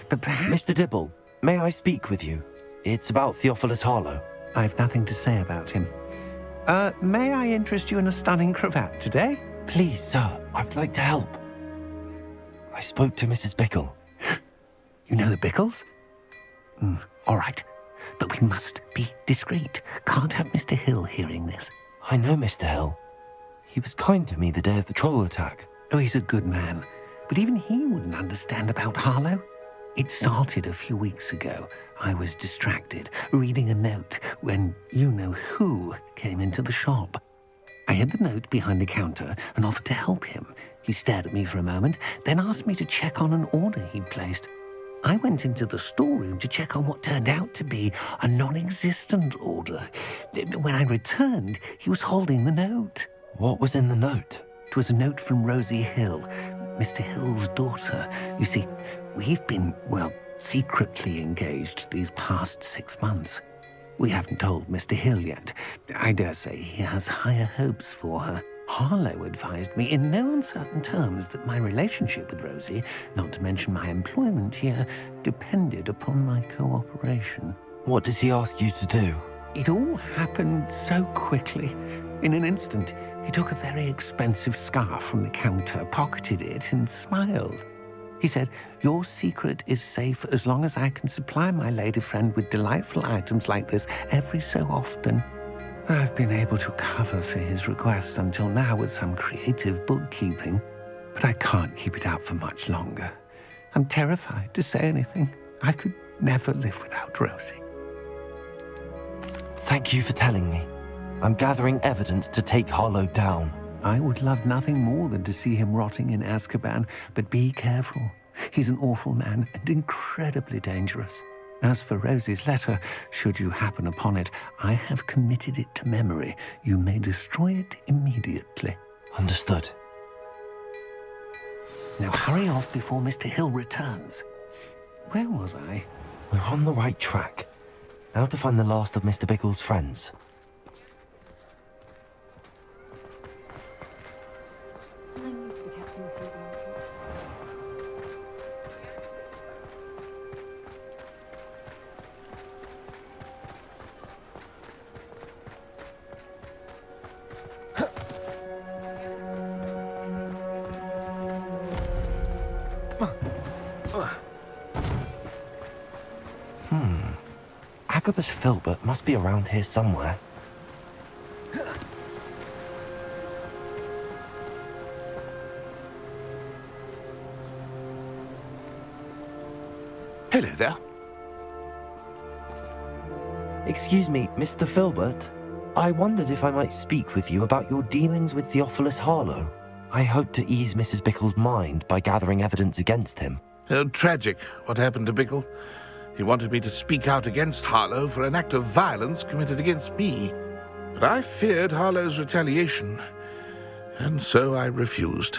But perhaps... Mr. Dibble, may I speak with you? It's about Theophilus Harlow. I've nothing to say about him. May I interest you in a stunning cravat today? Please, sir, I would like to help. I spoke to Mrs. Bickle. You know the Bickles? All right. But we must be discreet. Can't have Mr. Hill hearing this. I know Mr. Hill. He was kind to me the day of the troll attack. Oh, he's a good man. But even he wouldn't understand about Harlow. It started a few weeks ago. I was distracted, reading a note, when you-know-who came into the shop. I hid the note behind the counter and offered to help him. He stared at me for a moment, then asked me to check on an order he'd placed. I went into the storeroom to check on what turned out to be a non-existent order. When I returned, he was holding the note. What was in the note? It was a note from Rosie Hill, Mr. Hill's daughter. You see, we've been, secretly engaged these past 6 months. We haven't told Mr. Hill yet. I dare say he has higher hopes for her. Harlow advised me in no uncertain terms that my relationship with Rosie, not to mention my employment here, depended upon my cooperation. What did he ask you to do? It all happened so quickly. In an instant, he took a very expensive scarf from the counter, pocketed it, and smiled. He said, "Your secret is safe as long as I can supply my lady friend with delightful items like this every so often." I've been able to cover for his request until now with some creative bookkeeping, but I can't keep it out for much longer. I'm terrified to say anything. I could never live without Rosie. Thank you for telling me. I'm gathering evidence to take Harlow down. I would love nothing more than to see him rotting in Azkaban, but be careful. He's an awful man and incredibly dangerous. As for Rosie's letter, should you happen upon it, I have committed it to memory. You may destroy it immediately. Understood. Now hurry off before Mr. Hill returns. Where was I? We're on the right track. Now to find the last of Mr. Bickle's friends. Agabus Filbert must be around here somewhere. Hello there. Excuse me, Mr. Filbert. I wondered if I might speak with you about your dealings with Theophilus Harlow. I hope to ease Mrs. Bickle's mind by gathering evidence against him. Tragic, what happened to Bickle. He wanted me to speak out against Harlow for an act of violence committed against me. But I feared Harlow's retaliation, and so I refused.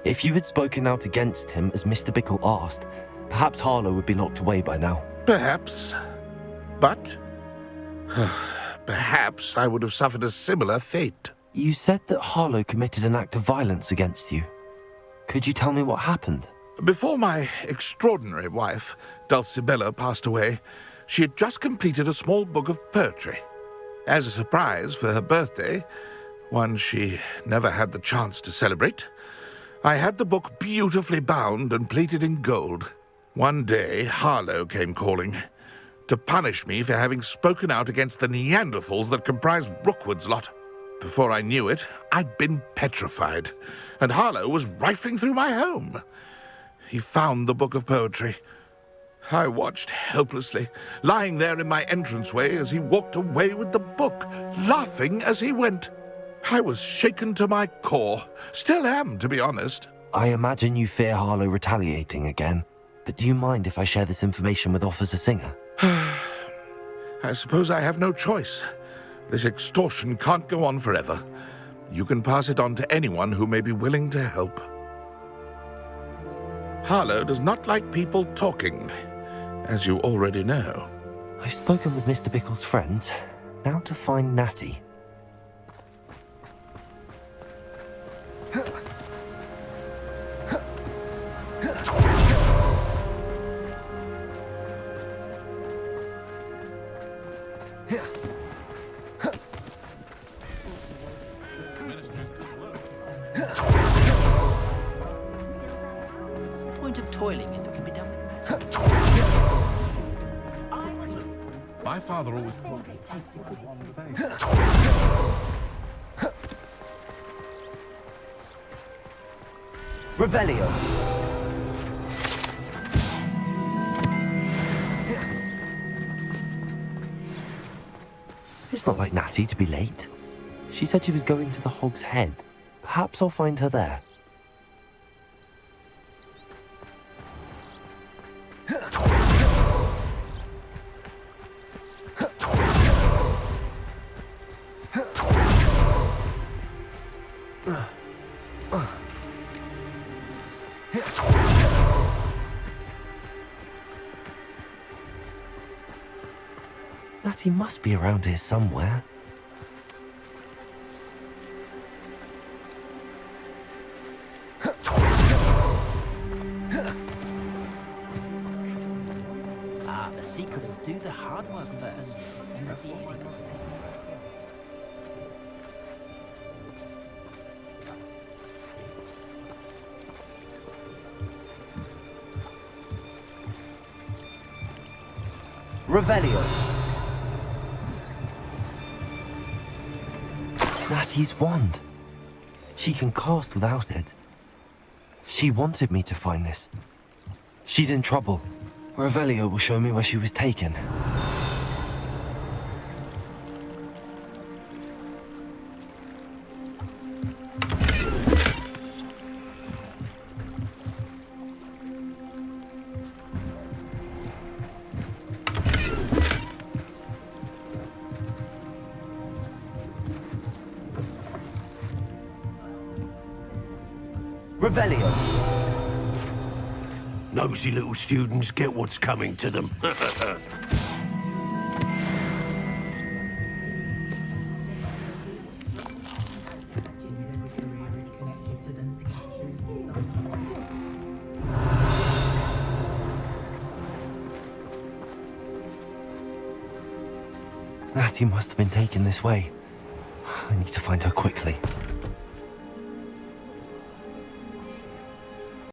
If you had spoken out against him as Mr. Bickle asked, perhaps Harlow would be locked away by now. Perhaps. But perhaps I would have suffered a similar fate. You said that Harlow committed an act of violence against you. Could you tell me what happened? Before my extraordinary wife, Dulcibella, passed away, she had just completed a small book of poetry. As a surprise for her birthday, one she never had the chance to celebrate, I had the book beautifully bound and plated in gold. One day, Harlow came calling to punish me for having spoken out against the Neanderthals that comprised Rookwood's lot. Before I knew it, I'd been petrified, and Harlow was rifling through my home. He found the book of poetry. I watched helplessly, lying there in my entranceway as he walked away with the book, laughing as he went. I was shaken to my core. Still am, to be honest. I imagine you fear Harlow retaliating again, but do you mind if I share this information with Officer Singer? I suppose I have no choice. This extortion can't go on forever. You can pass it on to anyone who may be willing to help. Harlow does not like people talking, as you already know. I've spoken with Mr. Bickle's friends. Now to find Natty. What's the point of toiling if it can be done with magic? My father always called me. Revelio. It's not like Natty to be late. She said she was going to the Hog's Head. Perhaps I'll find her there. Natty must be around here somewhere. The secret is do the hard work first, and let the easy ones take. Revelio. Natty's wand. She can cast without it. She wanted me to find this. She's in trouble. Revelio will show me where she was taken. Revelio. Nosy little students get what's coming to them. Natty must have been taken this way. I need to find her quickly.